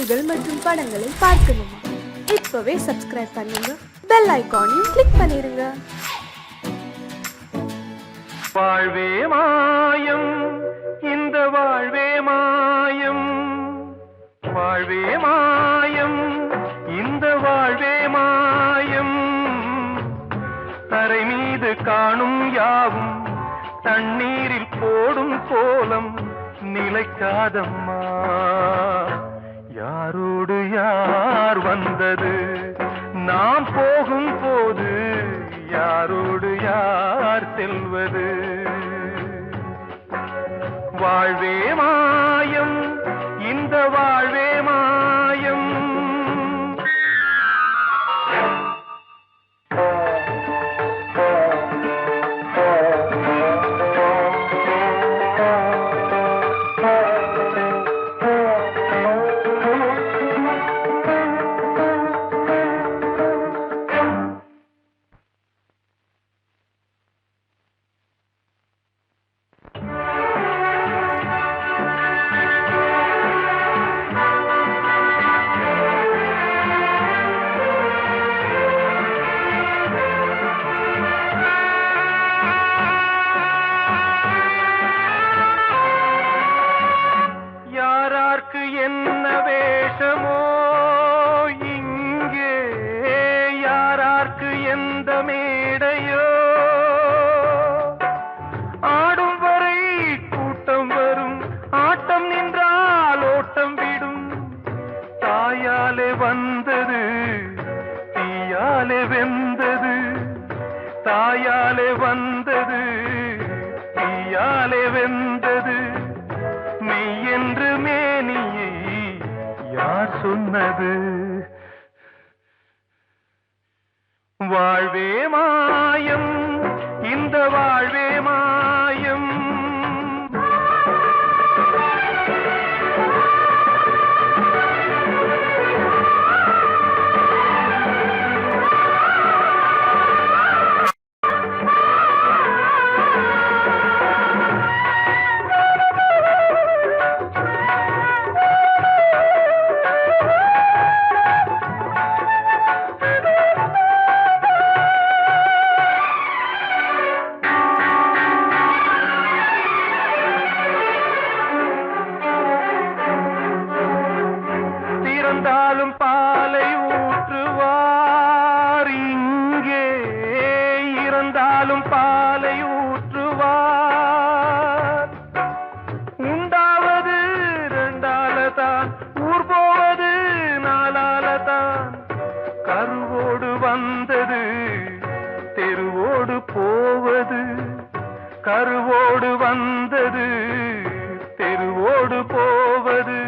பாடல்கள் மற்றும் படங்களை பார்க்கணுமா? இப்பவே சப்ஸ்கிரைப் பண்ணுங்க, பெல் ஐகானையும் கிளிக் பண்ணிருங்க. வாழ்வே மாயம், இந்த வாழ்வே மாயம், வாழ்வே மாயம், இந்த வாழ்வே மாயம். தரை மீது காணும் யாவும் தண்ணீரில் போடும் கோலம் நிலைக்காதம்மா. யாரோடு யார் வந்தது நாம் போகும் போது, யாரோடு யார் செல்வது? வாழ்வே மாயம், இந்த வாழ்வே மாயம். என்ன வேஷமோ இங்கே, யாரார்க்கு எந்த மேடையோ, ஆடும் வரை கூட்டம் வரும், ஆட்டம் நின்றால் ஓட்டம் விடும். தாயாலே வந்தது தீயாலே வெந்தது, தாயாலே வந்தது தீயாலே வெந்தது. மெய் என்று மேனியை யார் சொன்னது? வாழ்வே மாயம், இந்த வாழ்வே மாயம். இறந்தாலும் பாலை ஊற்றுவார் இங்கே, இறந்தாலும் பாலை ஊற்றுவார். உண்டாவது ரெண்டாலதான், ஊர் போவது நாலாலதான். கருவோடு வந்தது தெருவோடு போவது, கருவோடு வந்தது தெருவோடு போவது.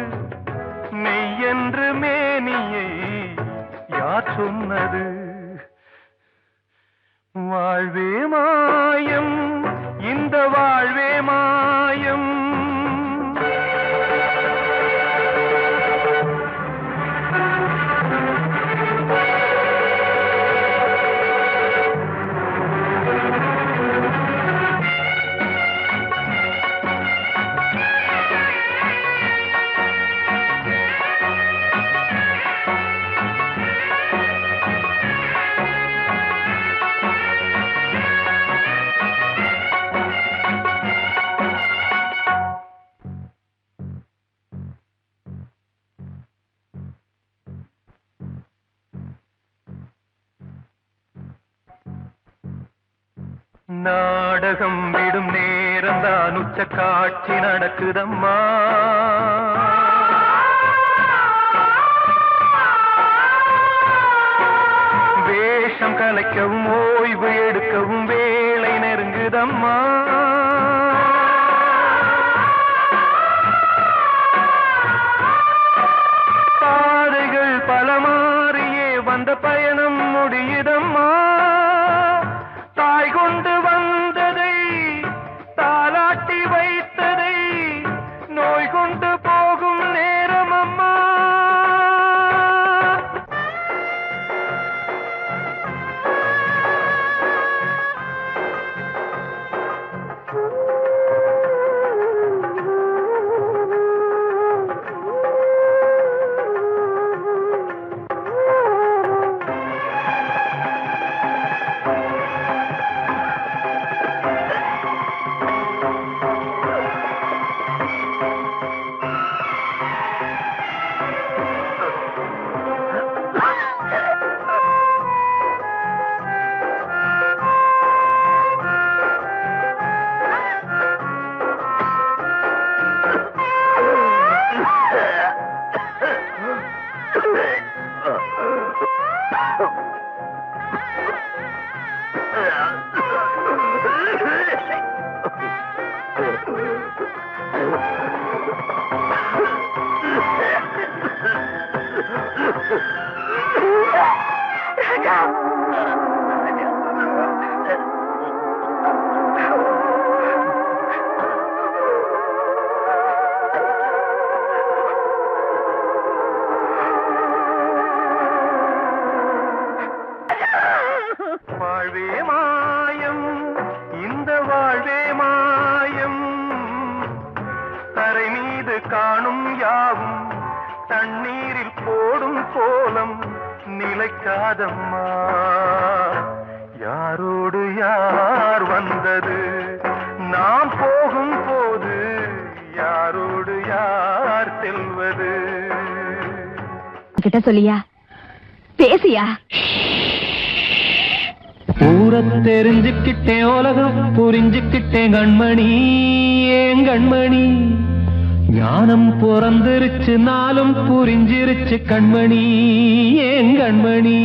மெய் என்று மேனியை யார் சொன்னது? வாழ்வே மாயம், இந்த வாழ்வே மாயம். நாடகம் விடும் நேரம்தான் உச்ச காட்சி நடக்குதம்மா. வேஷம் கலைக்கவும் ஓய்வு எடுக்கவும் வேளை நெருங்குதம்மா. பாதைகள் பல மாறியே வந்த பயணம் முடியுதம்மா. தாய் கொண்டு வந்ததை தாலாட்டி வைத்ததை நோய் கொண்டு போகும் நேரம் அம்மா. தண்ணீரில் போடும் கோலம் நிலைக்காதம்மா. யாரோடு யார் வந்தது நாம் போகும் போது, யாரோடு யார் செல்வது? கிட்ட சொல்லியா, பேசியா? ஊரை தெரிஞ்சுக்கிட்டேன், உலகம் புரிஞ்சுக்கிட்டேன் கண்மணி, ஏன் கண்மணி. ஞானம் பிறந்திருச்சு, நாளும் புரிஞ்சிருச்சு கண்மணி, ஏன் கண்மணி.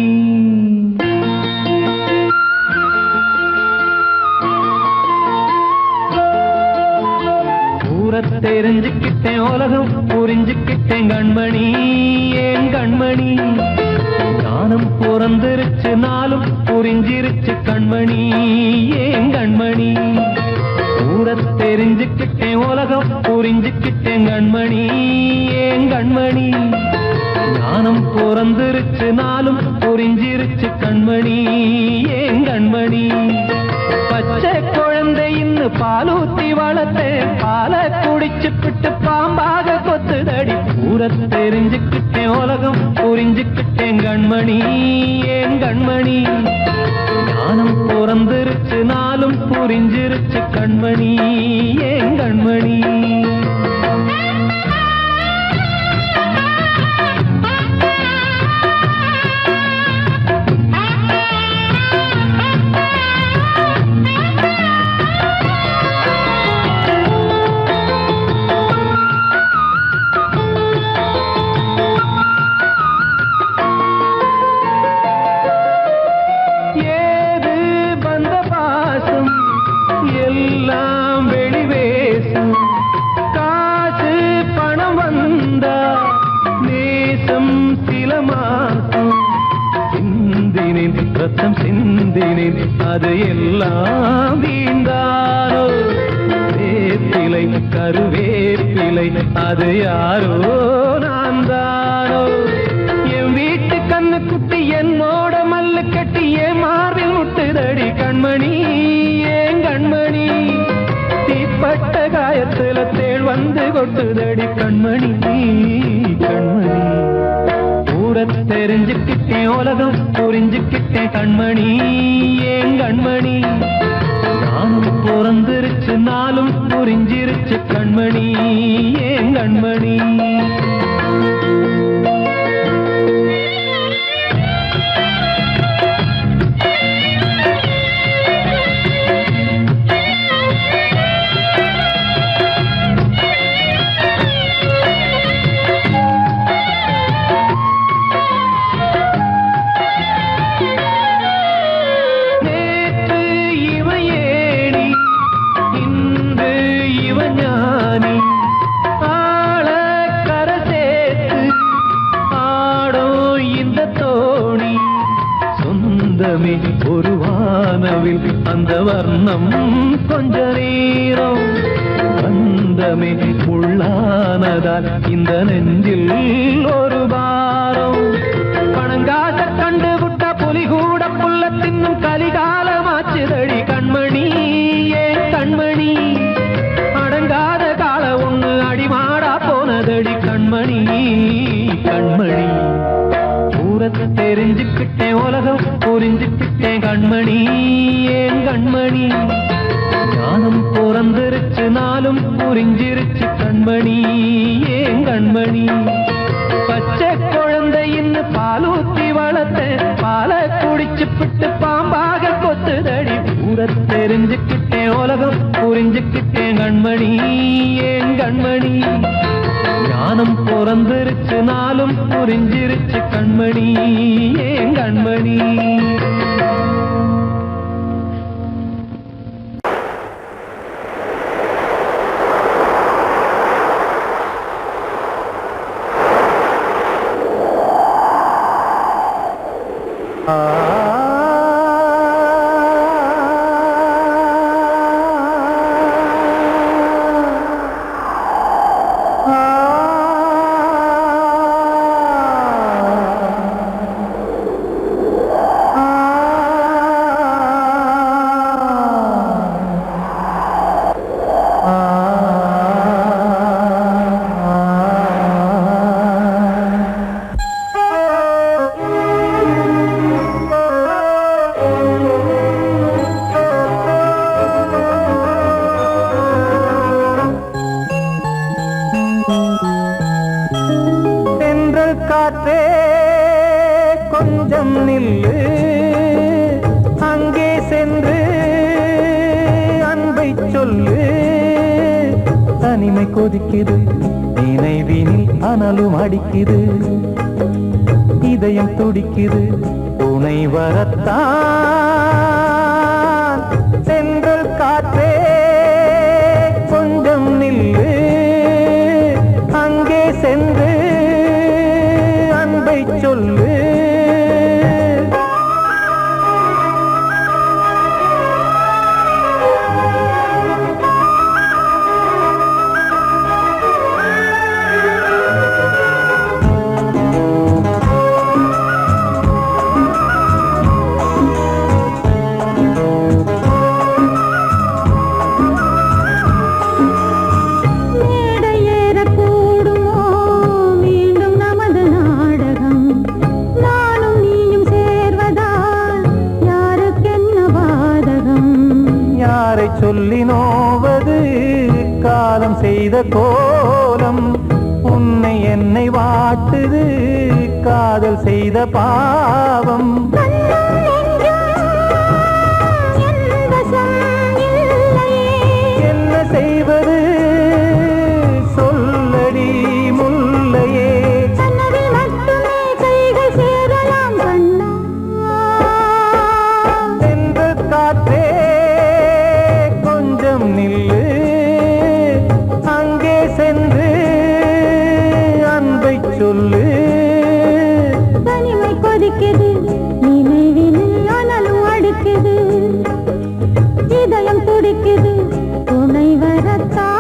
ஊரை தெரிஞ்சுக்கிட்டேன், உலகம் புரிஞ்சுக்கிட்டேன் கண்மணி, ஏன் கண்மணி. ஞானம் பிறந்திருச்சு, நாளும் புரிஞ்சிருச்சு கண்மணி, ஏன் கண்மணி. ஊரை தெரிஞ்சுக்கிட்டேன், உலகம் புரிஞ்சுக்கிட்டேன் கண்மணி, ஏன் கண்மணி. ஞானம் பிறந்திருச்சு, நாளும் புரிஞ்சிருச்சு கண்மணி, ஏன் கண்மணி. பச்சை குழந்தை இன்னும் பாலூத்தி வளர்த்தேன், பாலை குடிச்சுப்பிட்டு பாம்பாக கொத்துதடி. ஊரை தெரிஞ்சுக்கிட்டேன், உலகம் புரிஞ்சுக்கிட்டேன் கண்மணி, ஏன் கண்மணி. ஞானம் பிறந்திருச்சு, நாளும் புரிஞ்சிருச்சு கண்மணி, ஏன் கண்மணி. ரத்தம் சிந்தினேன், அது எல்லாம் வீண்டாரோ. வேப்பிலை கருவேப்பிலை, அது யாரோ நான் தானோ. என் வீட்டு கண்ணு குட்டி என்னோட மல்லு கட்டி என் மார்பில் முட்டுதடி கண்மணி, ஏன் கண்மணி. தீப்பட்ட காயத்துல தேள் வந்து கொட்டுதடி கண்மணி, கண்மணி. ஊரை தெரிஞ்சுக்கிட்டேன், உலகம் புரிஞ்சுக்கிட்டேன் கண்மணி, ஏன் கண்மணி. நானும் பிறந்திருச்சு, நாளும் புரிஞ்சிருச்சு கண்மணி, ஏன் கண்மணி. ஒரு வானவில் அந்த வர்ணம் கொஞ்ச நேரம் வந்தமே உள்ளானதால் இந்த நெஞ்சில் ஒரு பாரம். பணங்காச கண்டு விட்ட புலி கூட புல்ல தின்னும் கலிகாலமாச்சுதடி கண்மணி, ஏன் கண்மணி. அடங்காத கால ஒண்ணு அடிமாடா போனதடி கண்மணி, கண்மணி. தெரிஞ்சுக்கிட்டேன், உலகம் புரிஞ்சுக்கிட்டேன் கண்மணி, ஏன் கண்மணி. ஞானம் பிறந்திருச்சு, நாளும் புரிஞ்சிருச்சு கண்மணி, ஏன் கண்மணி. பச்சை குழந்தை இன்னும் பாலூத்தி வளர்த்தேன், பாலை குடிச்சுப்பிட்டு பாம்பாக கொத்துதடி. ஊரை தெரிஞ்சுக்கிட்டேன், உலகம் புரிஞ்சுக்கிட்டேன் கண்மணி, ஏன் கண்மணி. ஞானம் பிறந்திருச்சு, நாளும் புரிஞ்சிருச்சு கண்மணி, ஏன் கண்மணி. காற்றே கொஞ்சம் நில்லு, அங்கே சென்று அன்பை சொல்லு. தனிமை கொதிக்குது, நினைவினில் அனலும் அடிக்குது, இதயம் துடிக்குது, துணை வரத்தான். சென்றல் காற்றே கொஞ்சம் நில்லு, அங்கே சென்று அன்பை சொல்லு. சொல்லி நோவது காலம் செய்த கோலம், உன்னை என்னை வாட்டுது காதல் செய்த பாவம். என்ன செய்வது சொல்லடி முல்லையே, சென்ற காற்றே நில்லு, அங்கே சென்று அன்பை சொல்லு. தனிமை கொதிக்குது, நினைவினில் அனலும் அடிக்குது, இதயம் துடிக்குது, துணை வரத்தான்.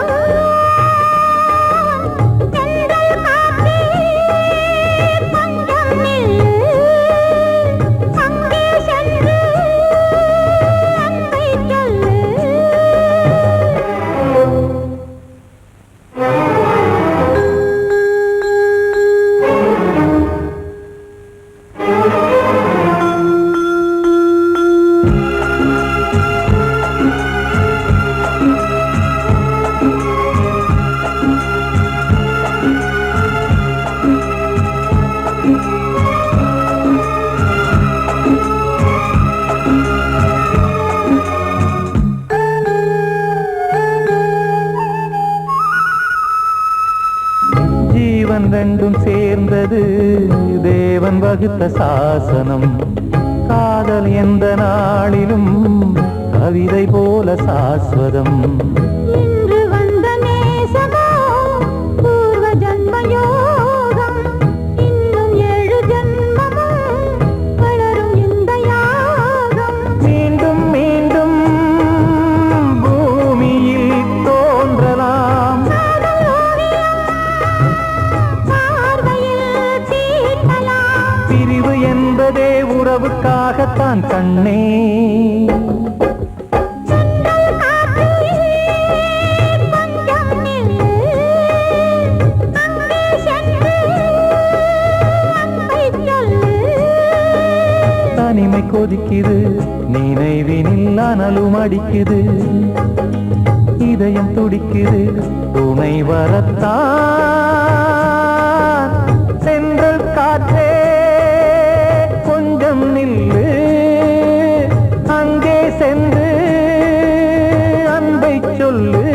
ஜீவன் ரெண்டும் சேர்ந்தது தேவன் வகுத்த சாசனம். காதல் எந்த நாளிலும் கவிதை போல சாஸ்வதம். இன்று வந்த நேசமோ பூர்வ ஜன்ம யோகம், இன்னும் 7 ஜன்மமும் வளரும் இந்த யாகம். மீண்டும் மீண்டும் பூமியில் தோன்றலாம், பிரிவு என்பதே உறவுக்காகத்தான் கண்ணே. தனிமை கொதிக்குது, நினைவினில் அனலும் அடிக்குது, இதயம் துடிக்குது, துணை வரத்தான். சென்றல் காற்றே கொஞ்சம் நில்லு, அங்கே சென்று அன்பை சொல்லு.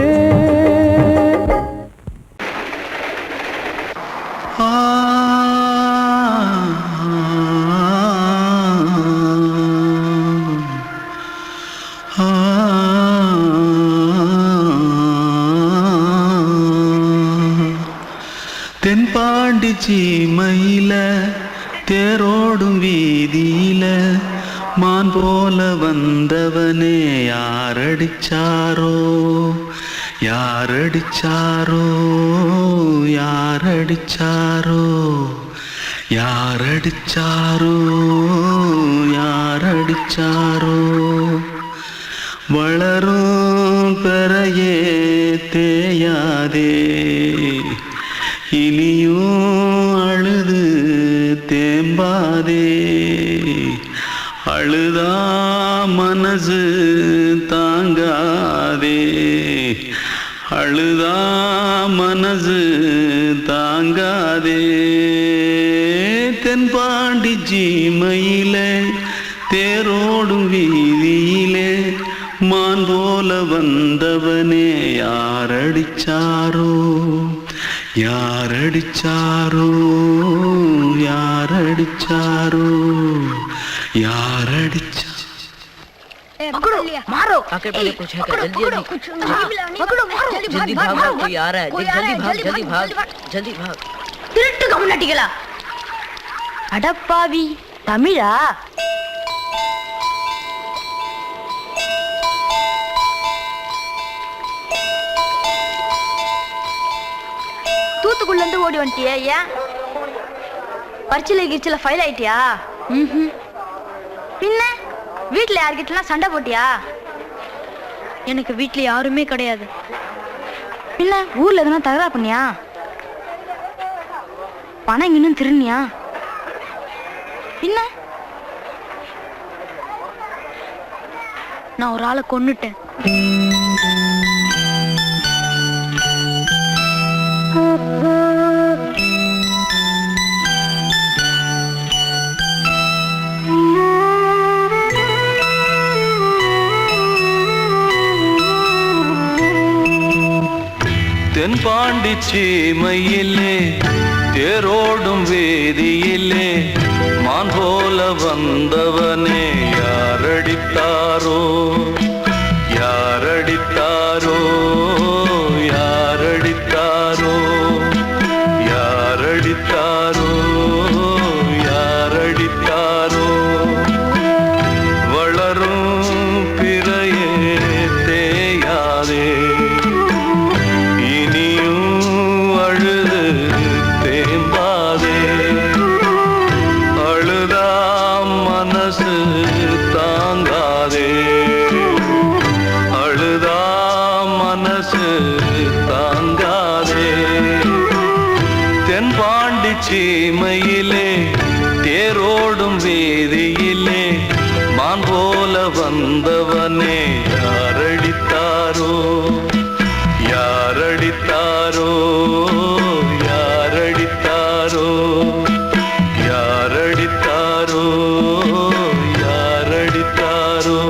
தென்பாண்டி சீமையில தேரோடும் வீதியில மான் போல வந்தவனே யாரடிச்சாரோ யாரடிச்சாரோ யாரடிச்சாரோ யாரடிச்சாரோ யாரடிச்சாரோ. வளரும் பெறையே தேயாதே, இனியும் அழுது தேம்பாதே. அழுதா மனசு தாங்காதே, அழுதா மனசு தாங்காதே. தென்பாண்டி ஜீமையிலே தேரோடும் வீதியிலே மான் போல வந்தவனே யாரடிச்சாரோ யாரடிச்சாரோ யாரடிச்சாரோ யாரடிச்சா पकड़ो मारो आके पहले कुछ है क्या? जल्दी जल्दी पकड़ो मारो जल्दी भाग भाग कोई आ रहा है जल्दी भाग जल्दी भाग திருட்டு கம்முனட்டிகளா அடப்பாவி தமிழா தூத்துக்குள்ள இருந்து ஓடி வந்துட்டியா ஏன் பரிச்சையில கிரிச்சில ஃபைல் ஆயிட்டியா பின்ன வீட்டுல யார்கிட்டலாம் சண்டை போட்டியா எனக்கு வீட்டுல யாருமே கிடையாது பின்ன ஊர்ல எதுனா தகராறு பண்ணியா பணம் இன்னும் திருநியா பின்ன நான் ஒரு ஆளை கொன்னுட்டேன் தென்பாண்டி சீமையிலே தேரோடும் வேதியிலே மான் போல வந்தவனே யாரடித்தாரோ யாரடித்தாரோ யாரடித்தாரோ யாரடித்தாரோ யாரடித்தாரோ வளரும் பிறையே தேயாதே சீமையிலே தேரோடும் வேதியிலே மான் போல வந்தவனே யாரடித்தாரோ யாரடித்தாரோ யாரடித்தாரோ யாரடித்தாரோ யாரடித்தாரோ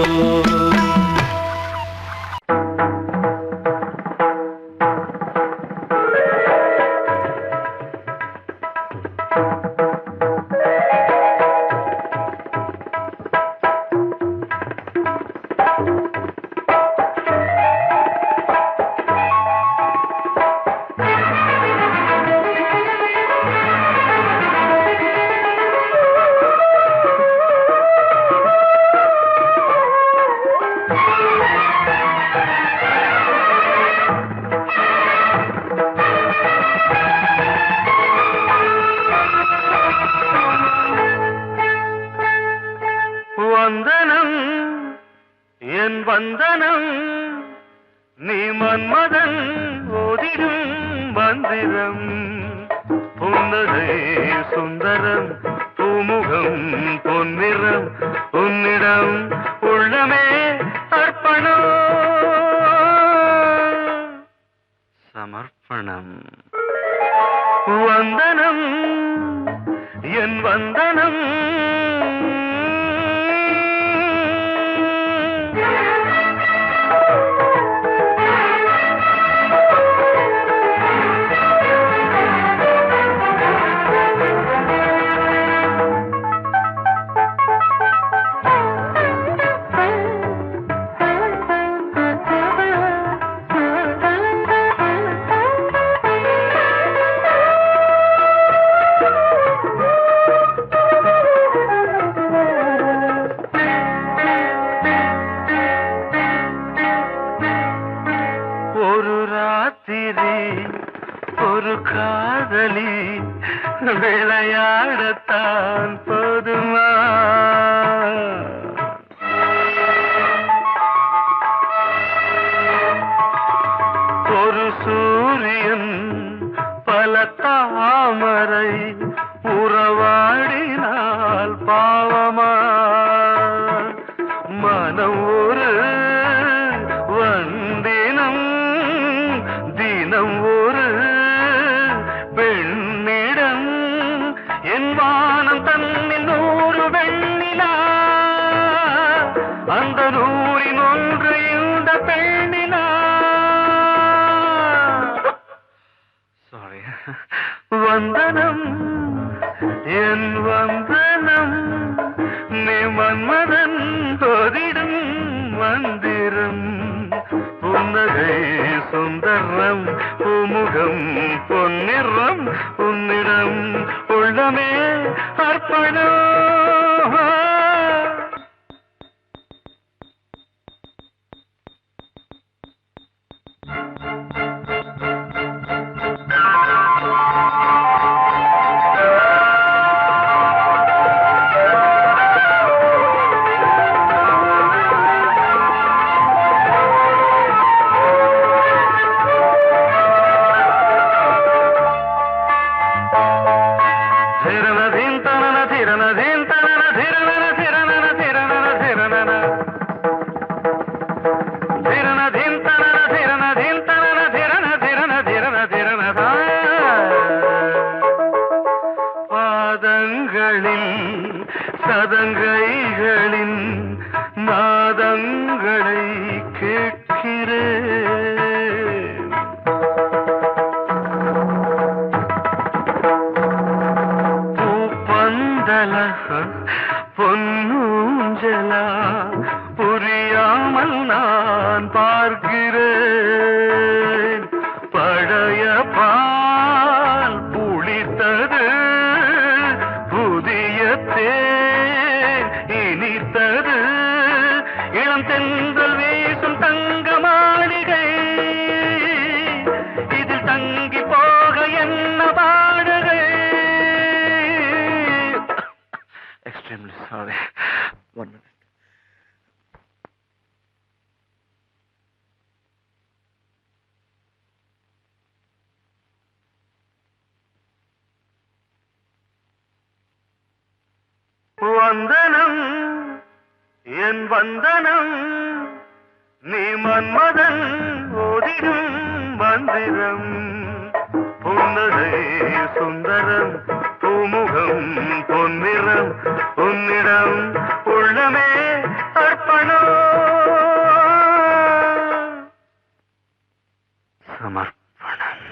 வந்தனம் என் வந்தனம் நீ மன்மதன் ஓதிடும் மந்திரம் புன்னகை சுந்தரம் பூமுகம் பொன்னிறம் உன்னிடம் உள்ளமே அர்ப்பணம் சமர்ப்பணம் வந்தனம் என் வந்தனம் ஒரு காதலி விளையாடத்தான் போதுமா ஒரு சூரியன் பல தாமரை உறவாடினால் பாவமா மனம் ஒரு வந்தினம் தினம் ஒரு பெண்ணிடம் என் வானம் அந்த நூறின் ஒன்று இந்த பெண்ணினா சாரி வந்தனம் என் வந்தனம் நீ மன்மதன் தோதிடும் மந்திரம் புன்னகை சுந்தரம் பூமுகம் பொன்னிறம் உன்னிடம் உள்ளமே அர்ப்பணம் சதங்கைகளின் நாதங்களை கேட்கிறேன் பூப்பந்தல பொன்னூஞ்சலா புரியாமல் நான் பார்க்கிறேன் பழைய பால் புளித்தது புதிய தேன் இனித்தது இளம் தென்றல் வீசும் தங்க மாளிகை இதில் தங்கி போக என்ன பாடுகை எக்ஸ்ட்ரீம்லி சாரி ஒன் மினிட் வந்தனம் என் வந்தனம் நீ மன்மதன் ஓதிடும் மந்திரம் புன்னகை சுந்தரம் பூமுகம் பொன்னிறம் உன்னிடம் உள்ளமே அர்ப்பணம் சமர்ப்பணம்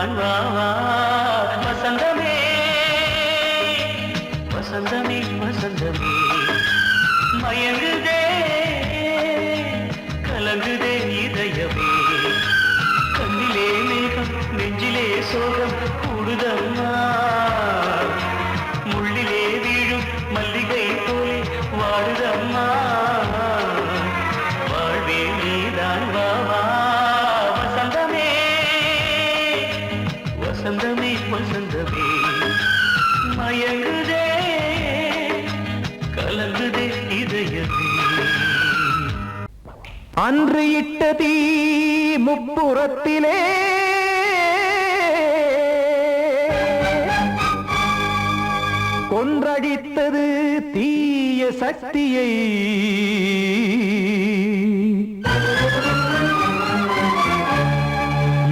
நீதான் வா வா வசந்தமே வசந்தமே வசந்தமே மயங்குதே கலங்குதே இதயமே கண்ணிலே மேகம் நெஞ்சிலே சோகம் கூடுதம்மா முள்ளிலே வீழும் மல்லிகை போலே வாடுதம்மா வாழ்வே நீதான் வா வா வசந்தமே வசந்தமே வசந்தமே மயங்குதே கலங்குதே இதயமே அன்று இட்ட தீ முப்புறத்திலே கொன்றடித்தது தீய சக்தியை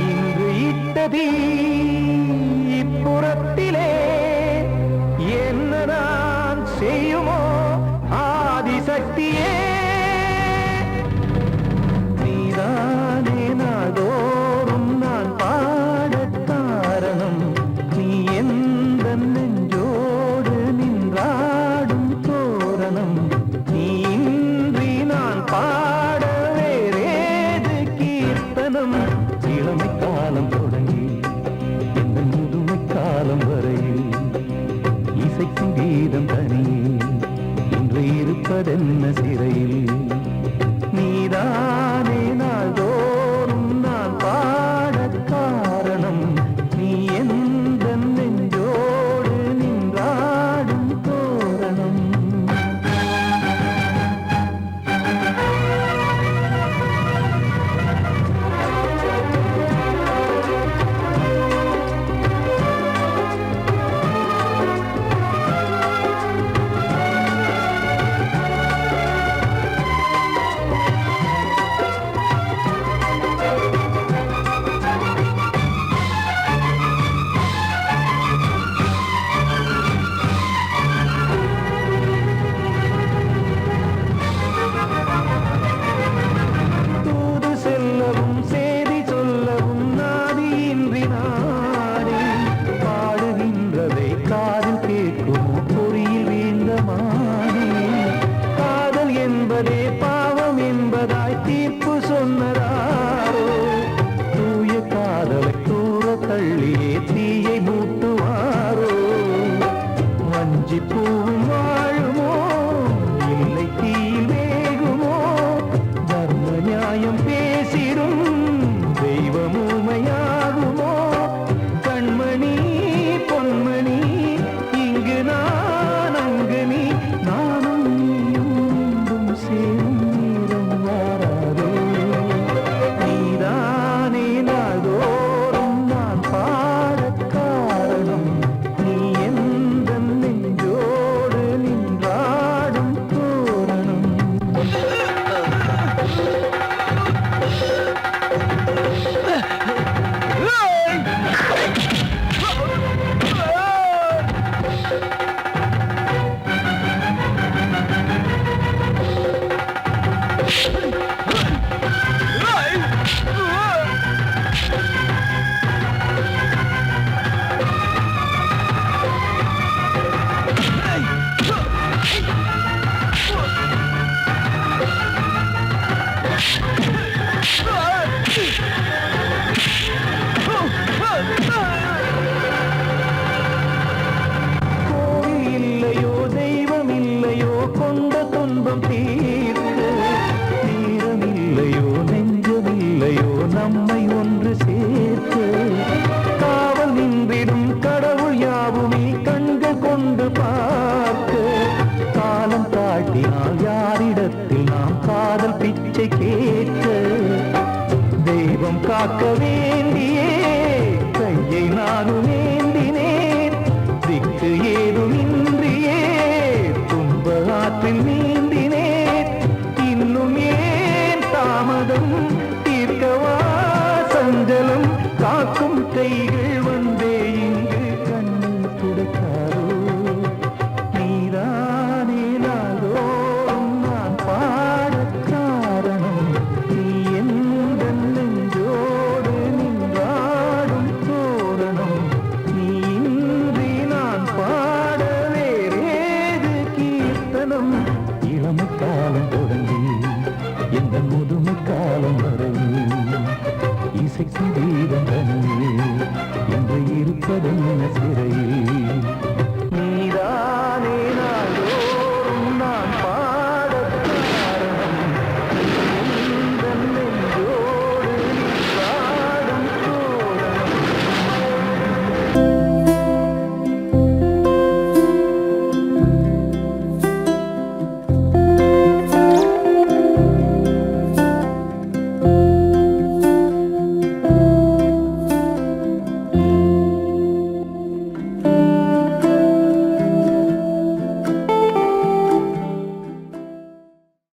இன்று இட்ட தீ இப்புறத்திலே என்ன நான் செய்யுமோ ஆதிசக்தியே நீதானே நாள்தோறும் நான் பாடக் காரணம் நீ எந்த நெஞ்சோடு நின்றாடும் தோரணம் நீ இன்றி நான் பாட வேறேது கீர்த்தனம் இளமை காலம் தொடங்கி இந்த முதுமை காலம் வரையில் இசைக்கும் கீதம் தனியே இன்று இருப்பதென்ன சிறையில் நீதானே நாள்தோறும் நான் பாடக் காரணம் நீ எந்த நெஞ்சோடு நின்றாடும் தோரணம் தூது செல்லவும் சேதி சொல்லவும் நாதியின்றி நானே பாடுகின்றதை காதில் கேட்கும் பொறியில் வீழ்ந்த மானே காதல் என்பதே பாவம் என்பதாய் தீர்ப்பு சொன்னதாரோ தூய காதலை தூர தள்ளியே தீயை மூட்டுவாரோ வஞ்சி பூவும் வாழுமோ இல்லை தீயில் வேகுமோ தர்ம நியாயம் பேசிடும் தெய்வமுமையாகுமோ கண்மணி பொன்மணி இங்கு நான் அங்கு நீ நானும் நீயும் மீண்டும் சேரும் நேரம் வாராதோ நீதானே நாள்தோறும் நான் பாடக் காரணம் நீ எந்த நெஞ்சோடு நின்றாடும் தோரணம் கோவில் இல்லையோ தெய்வம் இல்லையோ கொண்ட துன்பம் தீர்க்க தீரம் இல்லையோ நெஞ்சம் இல்லையோ நம்மை ஒன்று சேர்க்க காவல் நின்றிடும் கடவுள் யாவுமே கண்கள் கொண்டு பார்க்க காலம் தாட்டினால் யாரிடத்தில் நாம் காதல் பிச்சை கேட்க தெய்வம் காக்க வேண்டியே கையை நானும் ஏந்தினேன் திக்கு ஏதுமின்றியே துன்ப ஆற்றில் நீந்தினேன் இன்னும் ஏன் தாமதம் தீர்க்கவா சஞ்சலம் காக்கும் கைகள் வந்தே இங்கு கண்ணில் துடைக்காரோ நீதானே நாள்தோறும் நான் பாடக் காரணம் நீ எந்த நெஞ்சோடு நின்றாடும் தோரணம் கீதம் தனியே என்று இருப்பதென்ன சிறையில் நீதான்